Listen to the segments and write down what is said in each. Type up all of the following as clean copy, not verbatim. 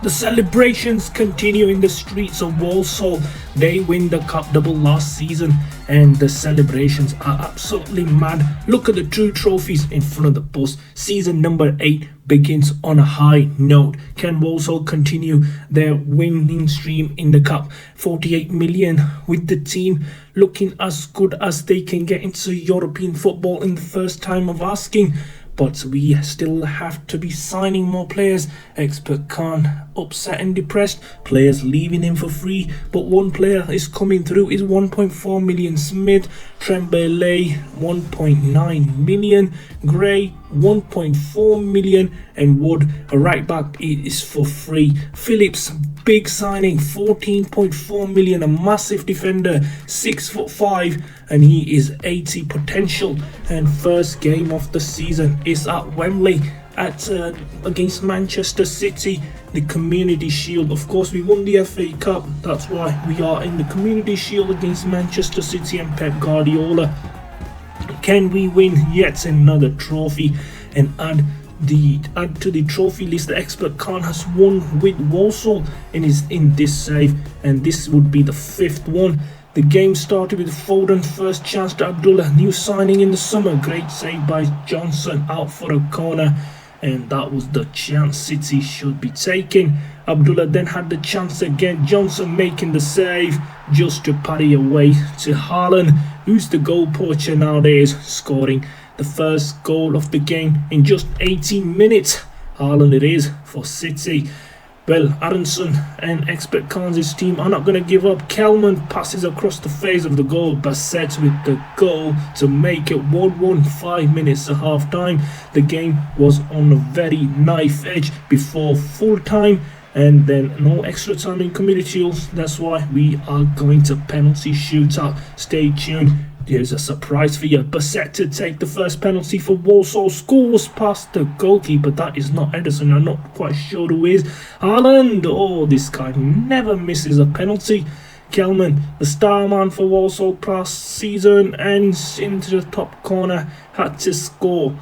The celebrations continue in the streets of Walsall. They win the cup double last season and the celebrations are absolutely mad. Look at the two trophies in front of the bus. Season number 8 begins on a high note. Can Walsall continue their winning stream in the cup? 48 million with the team looking as good as they can get into European football in the first time of asking. But we still have to be signing more players. Xpert Khan upset and depressed. Players leaving him for free. But one player is coming through. Is 1.4 million. Smith. Trembele 1.9 million. Gray 1.4 million. And Wood, a right back, is for free. Phillips, big signing, 14.4 million. A massive defender, 6'5", and he is 80 potential. And first game of the season is at Wembley against Manchester City, the Community Shield. Of course, we won the FA Cup. That's why we are in the Community Shield against Manchester City and Pep Guardiola. Can we win yet another trophy and add to the trophy list? The Xpert Khan has won with Walsall and is in this save, and this would be the 5th one. The game started with Foden, first chance to Abdullah, new signing in the summer, great save by Johnson, out for a corner, and that was the chance City should be taking. Abdullah then had the chance again, Johnson making the save just to parry away to Haaland, who's the goal poacher nowadays, scoring the first goal of the game in just 18 minutes. Haaland it is for City. Well, Aronson and Xpert Khan's team are not going to give up. Kelman passes across the face of the goal. Bassett with the goal to make it 1-1, 5 minutes at half time. The game was on a very knife edge before full time, and then no extra time in Community Shields. That's why we are going to penalty shootout. Stay tuned. Here's a surprise for you. Bassett to take the first penalty for Walsall. Scores past the goalkeeper. That is not Edison. I'm not quite sure who is. Haaland. Oh, this guy never misses a penalty. Kelman, the star man for Walsall past season, ends into the top corner. Had to score.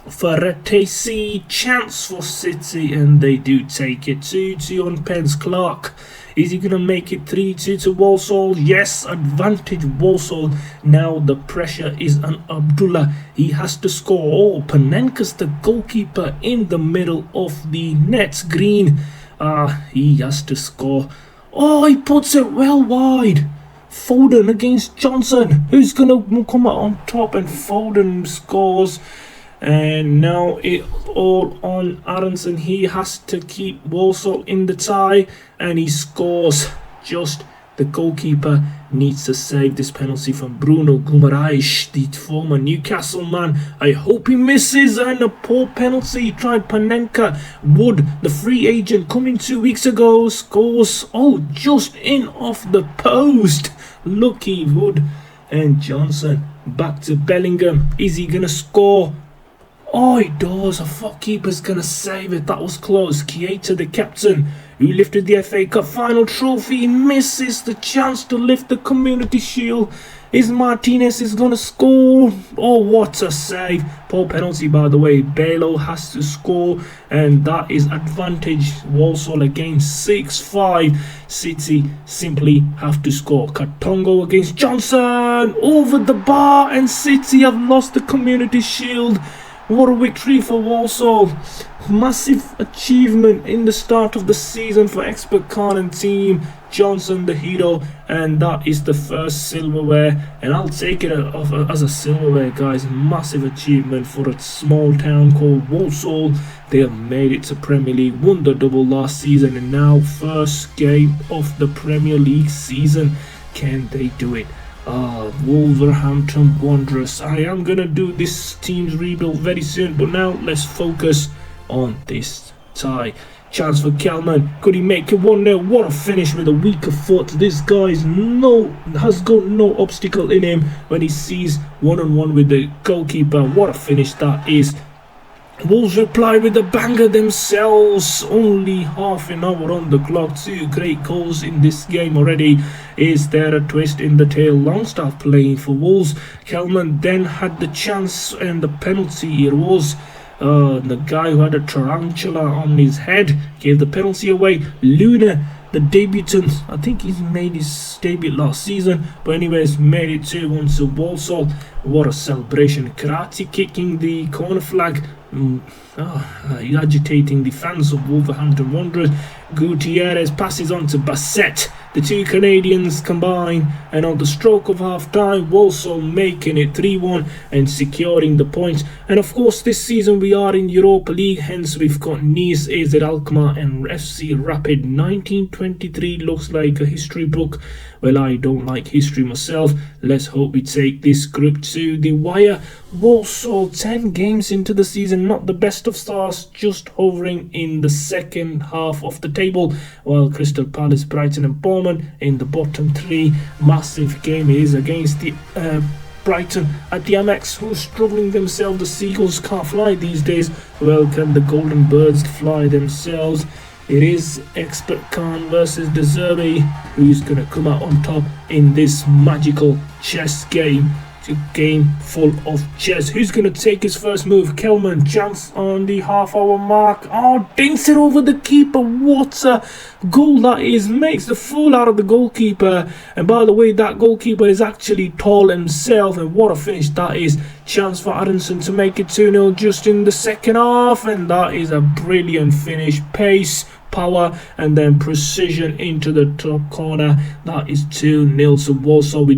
Ferretesi, chance for City, and they do take it. 2-2 on Pence. Clark. Is he going to make it 3-2 to Walsall? Yes, advantage Walsall. Now the pressure is on Abdullah. He has to score. Oh, Panenka's the goalkeeper in the middle of the net. Green. He has to score. Oh, he puts it well wide. Foden against Johnson. Who's going to come out on top? And Foden scores. And now it's all on Aronson. He has to keep Walsall in the tie, and he scores. Just the goalkeeper needs to save this penalty from Bruno Guimaraes, the former Newcastle man. I hope he misses, and a poor penalty. He tried Panenka. Wood, the free agent coming 2 weeks ago, scores. Oh, just in off the post. Lucky Wood. And Johnson back to Bellingham. Is he gonna score? Oh, he does. A fuck keeper's gonna save it. That was close. Keita, the captain, who lifted the FA Cup final trophy, misses the chance to lift the Community Shield. Is Martinez is gonna score? Oh, what a save. Poor penalty, by the way. Balo has to score, and that is advantage Walsall again. 6-5. City simply have to score. Katongo against Johnson. Over the bar, and City have lost the Community Shield. What a victory for Walsall. Massive achievement in the start of the season for Xpert Khan and team. Johnson the hero, and that is the first silverware, and I'll take it as a silverware, guys. Massive achievement for a small town called Walsall. They have made it to Premier League, won the double last season, and now first game of the Premier League season. Can they do it? Wolverhampton Wanderers. I am gonna do this team's rebuild very soon, but now let's focus on this tie. Chance for Kelman. Could he make it 1-0? What a finish with a weaker foot. This guy has got no obstacle in him when he sees one-on-one with the goalkeeper. What a finish that is. Wolves reply with a banger themselves. Only half an hour on the clock. 2 great goals in this game already. Is there a twist in the tail? Longstaff playing for Wolves. Kelman then had the chance and the penalty. It was The guy who had a tarantula on his head gave the penalty away. Luna, the debutant, I think he's made his debut last season, but anyways, made it 2-1 to Walsall. What a celebration. Karate kicking the corner flag, agitating the fans of Wolverhampton Wanderers. Gutierrez passes on to Bassett. The two Canadians combine, and on the stroke of half-time, Walsall making it 3-1 and securing the points. And of course, this season we are in Europa League, hence we've got Nice, AZ Alkmaar and FC Rapid. 1923 looks like a history book. Well, I don't like history myself. Let's hope we take this group to the wire. Walsall 10 games into the season, not the best of starts, just hovering in the second half of the table, while Crystal Palace, Brighton and Bournemouth in the bottom three. Massive game is against the Brighton at the Amex, who's struggling themselves. The Seagulls can't fly these days. Well, can the Golden Birds fly themselves? It is Xpert Khan versus De Zerbi, who's going to come out on top in this magical chess game. It's a game full of chess. Who's going to take his first move? Kelman, chance on the half-hour mark. Oh, dinks it over the keeper. What a goal that is. Makes the fool out of the goalkeeper. And by the way, that goalkeeper is actually tall himself. And what a finish that is. Chance for Aronson to make it 2-0 just in the second half. And that is a brilliant finish. Pace, power, and then precision into the top corner. That is 2-0 to Walsall. We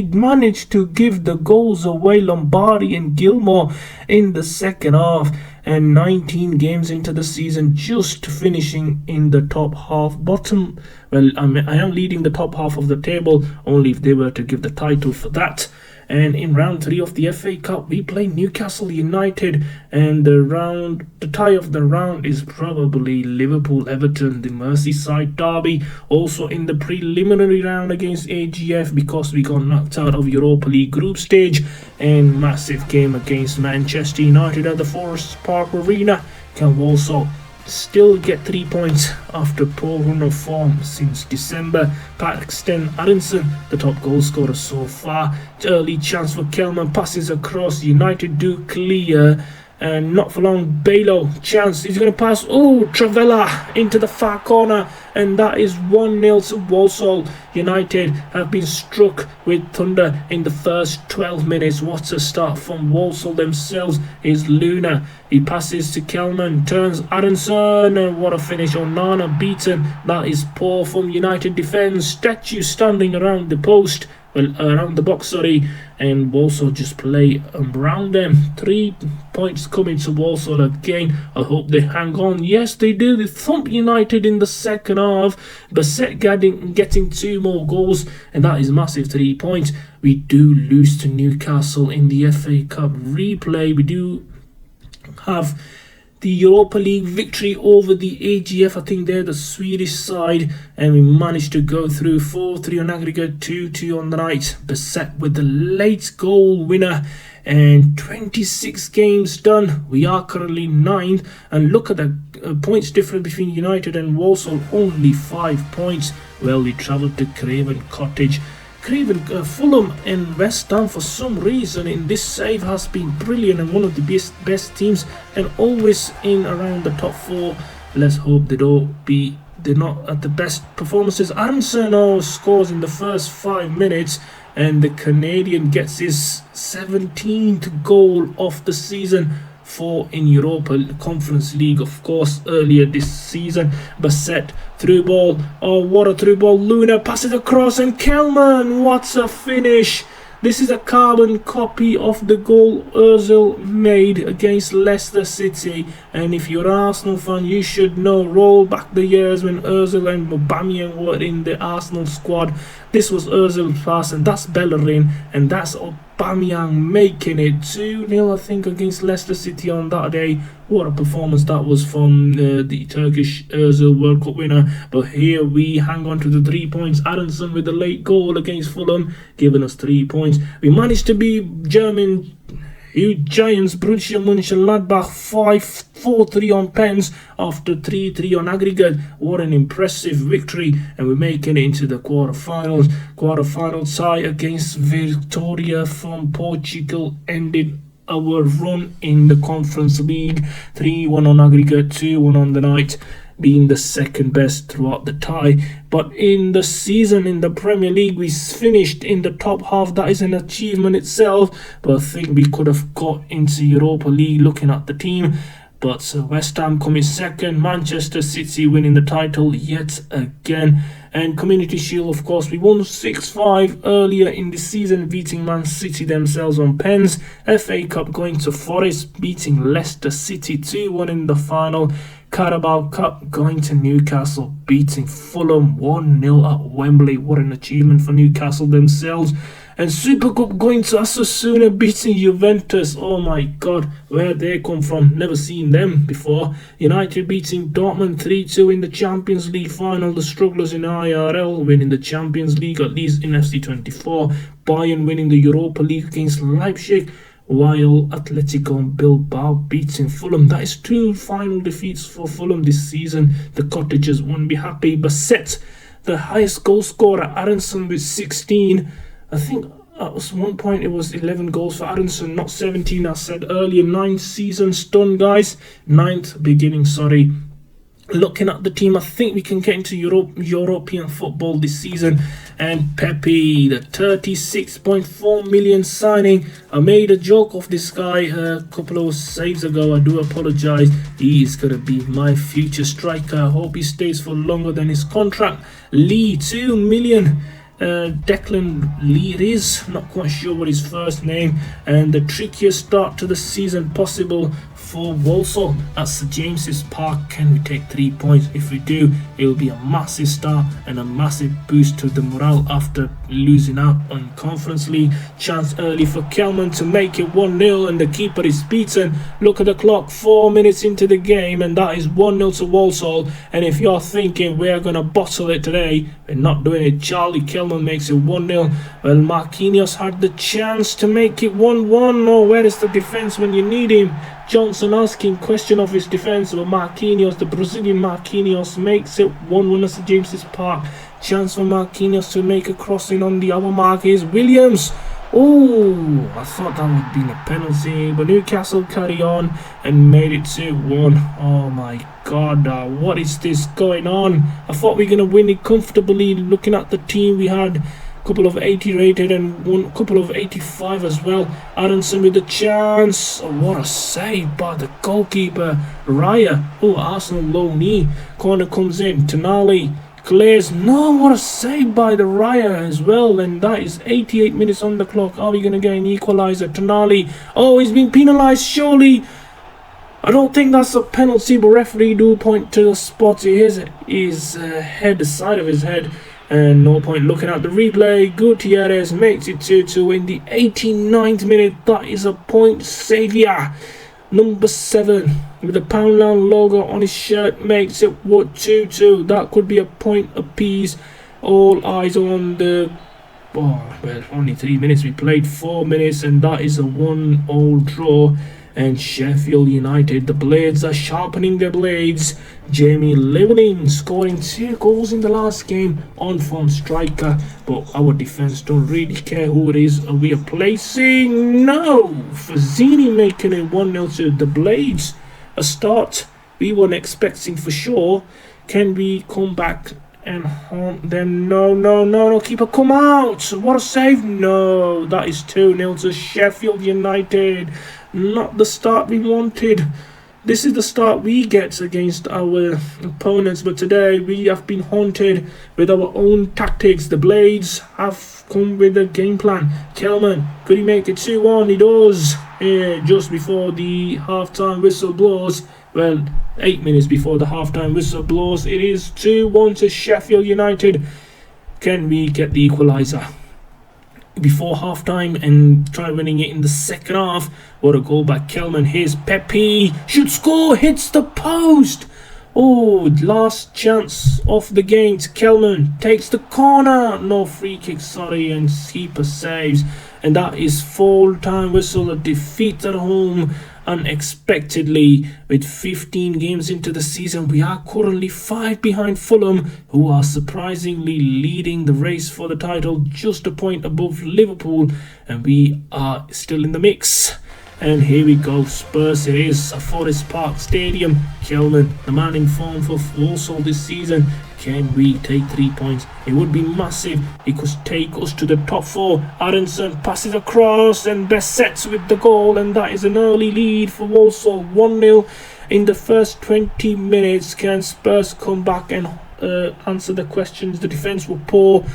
managed to give the goals away. Lombardi and Gilmore in the second half, and 19 games into the season, just finishing in the top half. I am leading the top half of the table, only if they were to give the title for that. And in round 3 of the FA Cup, we play Newcastle United, and the tie of the round is probably Liverpool-Everton, the Merseyside derby. Also in the preliminary round against AGF, because we got knocked out of Europa League group stage. And massive game against Manchester United at the Forest Park Arena. Can Walsall still get 3 points after poor run of form since December? Paxton Aronson, the top goal scorer so far. Early chance for Kelman, passes across. United do clear, and not for long. Balo, chance, he's going to pass. Oh, Travella into the far corner, and that is 1-0 to Walsall. United have been struck with thunder in the first 12 minutes. What a start from Walsall themselves. Is Luna, he passes to Kelman, turns Aronson, and what a finish. Onana beaten. That is poor from United defence. Statue standing around the post, around the box, and Walsall just play around them. 3 points coming to Walsall again. I hope they hang on. Yes, they do. They thump United in the second half. Bassett getting 2 more goals, and that is massive. 3 points. We do lose to Newcastle in the FA Cup replay. We do have the Europa League victory over the AGF. I think they're the Swedish side, and we managed to go through 4-3 on aggregate, 2-2 on the night. Beset with the late goal winner, and 26 games done. We are currently 9th, and look at the points difference between United and Walsall, only 5 points. Well, we travelled to Craven Cottage. Fulham and West Ham, for some reason in this save, has been brilliant and one of the best teams, and always in around the top 4. Let's hope they're not at the best performances. Aronson scores in the first 5 minutes, and the Canadian gets his 17th goal of the season. 4 in Europa Conference League, of course, earlier this season. Bassett, through ball. Oh, what a through ball. Luna passes across, and Kelman, what a finish. This is a carbon copy of the goal Ozil made against Leicester City. And if you're an Arsenal fan, you should know. Roll back the years when Ozil and Aubameyang were in the Arsenal squad. This was Ozil's pass, and that's Bellerin, and that's Aubameyang making it 2-0, I think, against Leicester City on that day. What a performance that was from the Turkish Ozil World Cup winner. But here we hang on to the 3 points. Aronson with the late goal against Fulham, giving us 3 points. We managed to beat German huge giants Borussia Mönchengladbach 4-3 on pens after 3-3 on aggregate. What an impressive victory, and we're making it into the quarterfinals. Quarterfinal tie against Victoria from Portugal ended our run in the Conference League. 3-1 on aggregate, 2-1 on the night, being the second best throughout the tie. But in the season in the Premier League, we finished in the top half. That is an achievement itself, but I think we could have got into Europa League looking at the team. But West Ham coming second, Manchester City winning the title yet again. And Community Shield, of course, we won 6-5 earlier in the season, beating Man City themselves on pens. FA Cup going to Forest, beating Leicester City 2-1 in the final. Carabao Cup going to Newcastle, beating Fulham 1-0 at Wembley. What an achievement for Newcastle themselves. And Super Cup going to Osasuna, beating Juventus. Oh my god, where they come from, never seen them before. United beating Dortmund 3-2 in the Champions League final. The strugglers in IRL winning the Champions League, at least in FC24. Bayern winning the Europa League against Leipzig, while Atletico Bilbao beating Fulham. That is 2 final defeats for Fulham this season. The Cottagers won't be happy. Bassett, the highest goal scorer, Aronson with 16. I think at one point it was 11 goals for Aronson, not 17. I said earlier, 9th seasons done, guys. 9th beginning, sorry. Looking at the team, I think we can get into European football this season. And Pepe, the 36.4 million signing. I made a joke of this guy a couple of saves ago. I do apologize. He is going to be my future striker. I hope he stays for longer than his contract. Lee, 2 million. Declan Lee it is, not quite sure what his first name. And the trickiest start to the season possible for Walsall at St James's Park. Can we take 3 points? If we do, it will be a massive start and a massive boost to the morale after losing out on Conference League. Chance early for Kelman to make it 1-0, and the keeper is beaten. Look at the clock, 4 minutes into the game, and that is 1-0 to Walsall. And if you're thinking we're going to bottle it today, we're not doing it. Charlie Kelman makes it 1-0. Well, Marquinhos had the chance to make it 1-1. Oh, where is the defense when you need him? Johnson asking question of his defense, but Marquinhos, the Brazilian Marquinhos, makes it 1-1 at St James's Park. Chance for Marquinhos to make a crossing on the hour mark is Williams. Oh, I thought that would have been a penalty, but Newcastle carry on and made it 2-1. Oh my god, what is this going on? I thought we were going to win it comfortably. Looking at the team, we had couple of 80 rated and one couple of 85 as well. Aronson with the chance. Oh, what a save by the goalkeeper. Raya. Oh, Arsenal low knee. Corner comes in. Tonali clears. No, what a save by the Raya as well. And that is 88 minutes on the clock. Are we going to get an equaliser? Tonali. Oh, he's been penalised surely. I don't think that's a penalty, but referee do point to the spot. His head, the side of his head. And no point looking at the replay. Gutierrez makes it 2-2 in the 89th minute. That is a point saviour. Number 7 with the Poundland logo on his shirt makes it 2-2. That could be a point apiece. All eyes on the... Oh, well, only 3 minutes. We played 4 minutes, and that is a 1-1 draw. And Sheffield United, the Blades are sharpening their blades. Jamie Llewellyn scoring 2 goals in the last game, on form striker, but our defence don't really care who it is we are placing. No! Fazzini making it 1-0 to the Blades. A start we weren't expecting for sure. Can we come back and haunt them? No, keeper come out. What a save. No, that is 2-0 to Sheffield United. Not the start we wanted. This is the start we get against our opponents, but today we have been haunted with our own tactics. The Blades have come with a game plan. Kelman, could he make it 2-1? He does. Just before the half-time whistle blows. Well, 8 minutes before the half-time whistle blows. It is 2-1 to Sheffield United. Can we get the equaliser before half-time and try winning it in the second half? What a goal by Kelman. Here's Pepe. Should score. Hits the post. Oh, last chance of the game to Kelman. Takes the corner. No free kick, sorry. And keeper saves. And that is full-time whistle. A defeat at home unexpectedly. With 15 games into the season, we are currently 5 behind Fulham, who are surprisingly leading the race for the title, just a point above Liverpool, and we are still in the mix. And here we go, Spurs it is at Forest Park Stadium. Kelman, the man in form for Walsall this season. Can we take 3 points? It would be massive. It could take us to the top 4. Aronson passes across and Bessett's with the goal, and that is an early lead for Walsall. 1-0 in the first 20 minutes. Can Spurs come back and answer the questions? The defence were poor.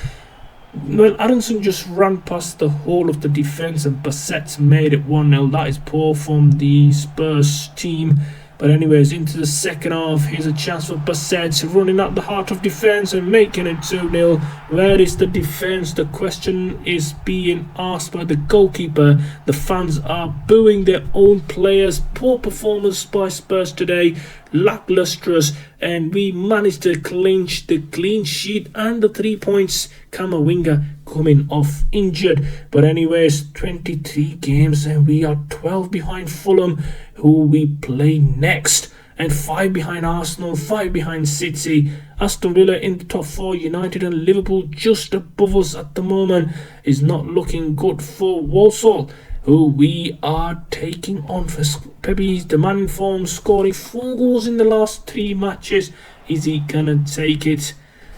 Well, Aronson just ran past the whole of the defence and Bassett's made it 1-0. That is poor from the Spurs team. But anyways, into the second half, here's a chance for Bassett running at the heart of defence and making it 2-0. Where is the defence? The question is being asked by the goalkeeper. The fans are booing their own players. Poor performance by Spurs today. Lacklustrous, and we managed to clinch the clean sheet and the 3 points. Kamavinga coming off injured. But anyways, 23 games and we are 12 behind Fulham, who we play next, and 5 behind Arsenal, 5 behind City. Aston Villa in the top 4, United and Liverpool just above us at the moment. Is not looking good for Walsall, who we are taking on for Pepe's the man in form, scoring 4 goals in the last 3 matches. Is he gonna take it?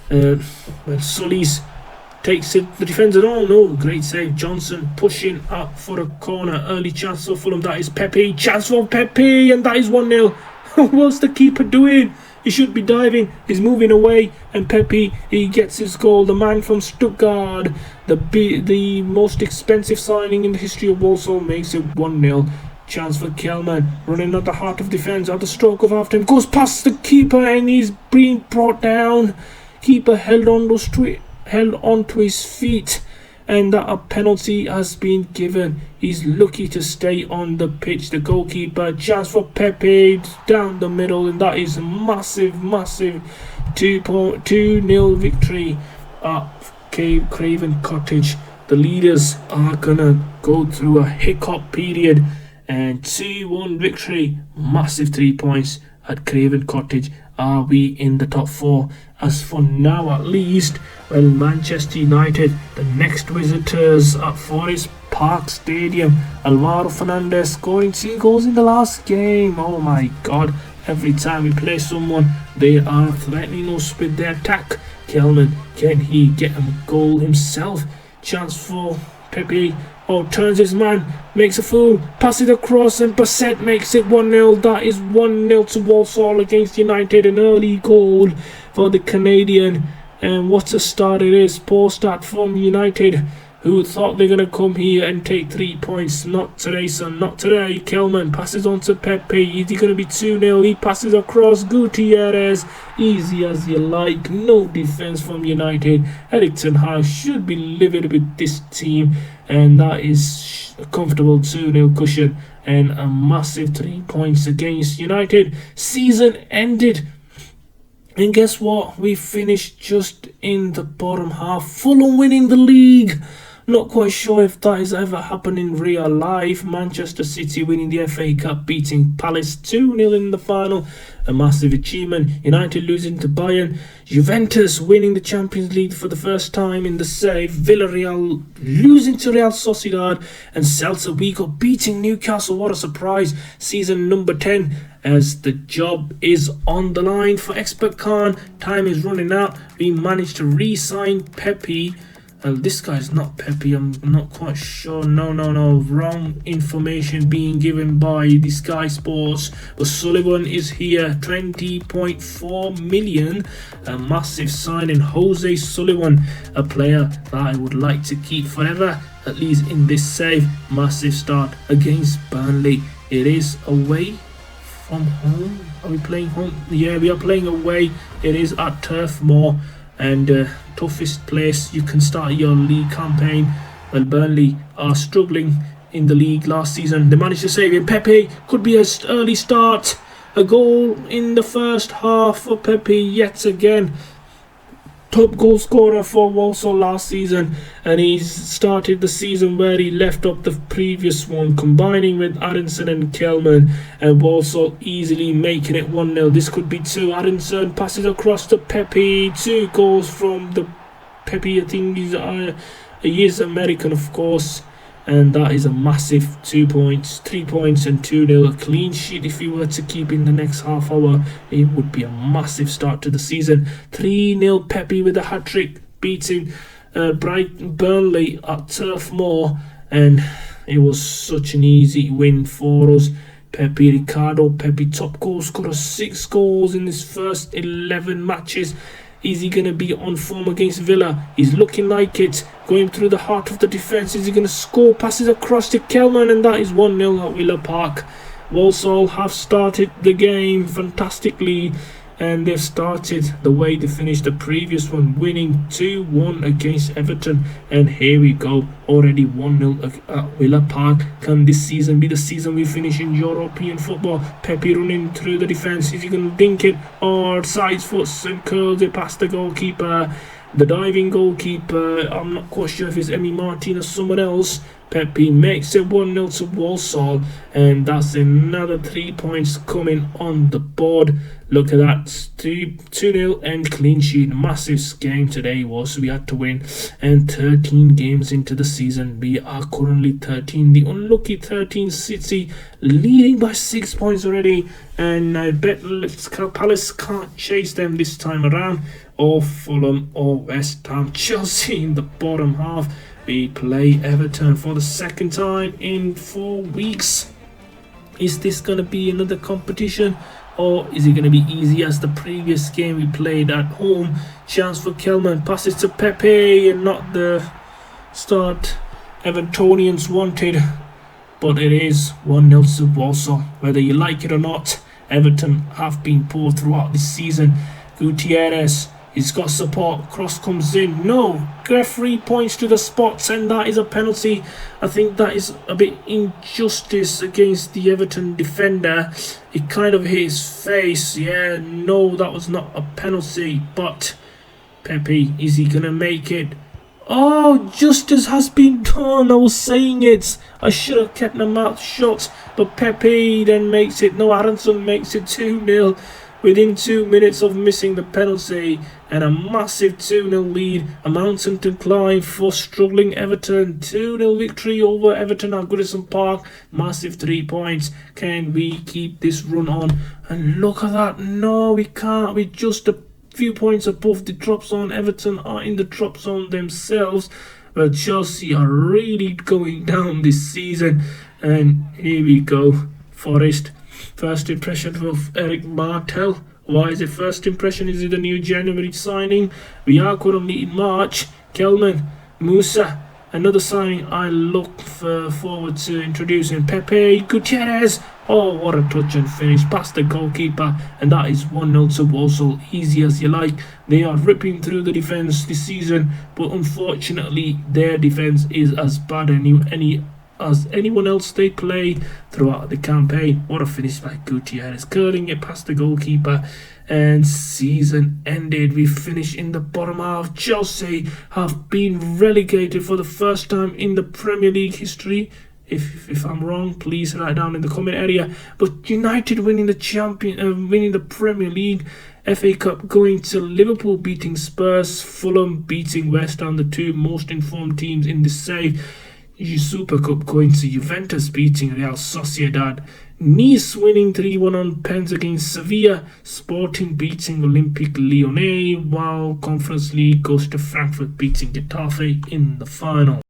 Well, Sully's takes it. The defender, oh no, great save. Johnson pushing up for a corner. Early chance for Fulham. That is Pepe. Chance for Pepe, and that is 1-0. What's the keeper doing? He should be diving. He's moving away, and Pepe, he gets his goal. The man from Stuttgart, the most expensive signing in the history of Walsall, makes it 1-0. Chance for Kelman, running at the heart of defence. At the stroke of half time, goes past the keeper, and he's being brought down. Keeper held onto his feet, and that a penalty has been given. He's lucky to stay on the pitch. The goalkeeper, chance for Pepe down the middle, and that is a massive 2-0 victory at Craven Cottage. The leaders are gonna go through a hiccup period, and 2-1 victory, massive 3 points at Craven Cottage. Are we in the top 4? As for now at least. Well, Manchester United, the next visitors at Forest Park Stadium. Alvaro Fernandez scoring 2 goals in the last game. Oh my god, every time we play someone, they are threatening us with their attack. Kelman, can he get a goal himself? Chance for Pepe. Oh, turns his man, makes a fool, passes it across, and Bassett makes it 1-0. That is 1-0 to Walsall against United. An early goal for the Canadian. And what a start it is. Poor start from United, who thought they're going to come here and take 3 points. Not today, son, not today. Kelman passes on to Pepe. Is he going to be 2-0? He passes across. Gutierrez, easy as you like. No defence from United. Erik ten Hag should be livid with this team, and that is a comfortable 2-0 cushion and a massive 3 points against United. Season ended. And guess what? We finished just in the bottom half. Fulham winning the league. Not quite sure if that has ever happened in real life. Manchester City winning the FA Cup, beating Palace 2-0 in the final. A massive achievement. United losing to Bayern. Juventus winning the Champions League for the first time in the save. Villarreal losing to Real Sociedad. And Celta Vigo beating Newcastle. What a surprise. Season number 10. As the job is on the line for Xpert Khan. Time is running out. We managed to re-sign Pepe. This guy's not Pepe, I'm not quite sure. No, wrong information being given by the Sky Sports. But Sullivan is here, 20.4 million. A massive signing. Jose Sullivan, a player that I would like to keep forever, at least in this save. Massive start against Burnley. It is away from home. Are we playing home? Yeah, we are playing away. It is at Turf Moor, and toughest place you can start your league campaign. Well, Burnley are struggling in the league last season. They managed to save it. Pepe could be an early start. A goal in the first half for Pepe yet again. Top goal scorer for Walsall last season, and he's started the season where he left up the previous one, combining with Aronson and Kelman, and Walsall easily making it 1-0. This could be 2. Aronson passes across to Pepe. 2 goals from the Pepe. I think he is American, of course. and that is a massive 2 points, 3 points and 2-0. A clean sheet if you were to keep in the next half hour, it would be a massive start to the season. 3-0 Pepe with a hat-trick, beating Burnley at Turf Moor, and it was such an easy win for us. Pepe top goal scorer, 6 goals in his first 11 matches. Is he going to be on form against Villa? He's looking like it. Going through the heart of the defence. Is he going to score? Passes across to Kelman, and that is 1-0 at Villa Park. Walsall have started the game fantastically, and they've started the way they finished the previous one, winning 2-1 against Everton. And here we go, already 1-0 at Villa Park. Can this season be the season we finish in European football? Pepe running through the defence. Is he going to dink it, or sides foots and curls it past the goalkeeper? The diving goalkeeper, I'm not quite sure if it's Emi Martin or someone else. Pepe makes it 1-0 to Walsall, and that's another 3 points coming on the board. Look at that, 2-0 and clean sheet. Massive game today was, we had to win, and 13 games into the season, we are currently 13. The unlucky 13 City leading by 6 points already, and I bet Palace can't chase them this time around, or Fulham or West Ham. Chelsea in the bottom half. We play Everton for the second time in 4 weeks. Is this going to be another competition, or is it going to be easy as the previous game we played at home? Chance for Kelman, passes to Pepe, and not the start Evertonians wanted. But it is 1-0 to Walsall. Whether you like it or not, Everton have been poor throughout this season. Gutierrez, he's got support, cross comes in, no, referee points to the spots, and that is a penalty. I think that is a bit injustice against the Everton defender. It kind of hit his face. Yeah, no, that was not a penalty. But Pepe, is he gonna make it? Oh, justice has been done. I was saying it, I should have kept my mouth shut, but Pepe then makes it. No, Aronson makes it 2-0 within 2 minutes of missing the penalty, and a massive 2-0 lead, a mountain to climb for struggling Everton. 2-0 victory over Everton at Goodison Park, massive 3 points. Can we keep this run on? And look at that, no, we can't. We're just a few points above the drop zone. Everton are in the drop zone themselves, but Chelsea are really going down this season. And here we go, Forest. First impression of Eric Martel. Why is it first impression? Is it a new January signing? We are currently in March. Kelman, Musa, another signing I look forward to introducing. Pepe, Gutierrez. Oh, what a touch and finish past the goalkeeper, and that is 1-0 to Walsall. Easy as you like. They are ripping through the defence this season, but unfortunately their defence is as bad as anyone else they play throughout the campaign. What a finish by Gutierrez, curling it past the goalkeeper, and season ended. We finish in the bottom half. Chelsea have been relegated for the first time in the Premier League history. If I'm wrong, please write down in the comment area. But United winning the Premier League, FA Cup going to Liverpool beating Spurs, Fulham beating West Ham, the two most informed teams in this save. Super Cup going to Juventus beating Real Sociedad, Nice winning 3-1 on pens against Sevilla, Sporting beating Olympique Lyonnais, while Conference League goes to Frankfurt beating Getafe in the final.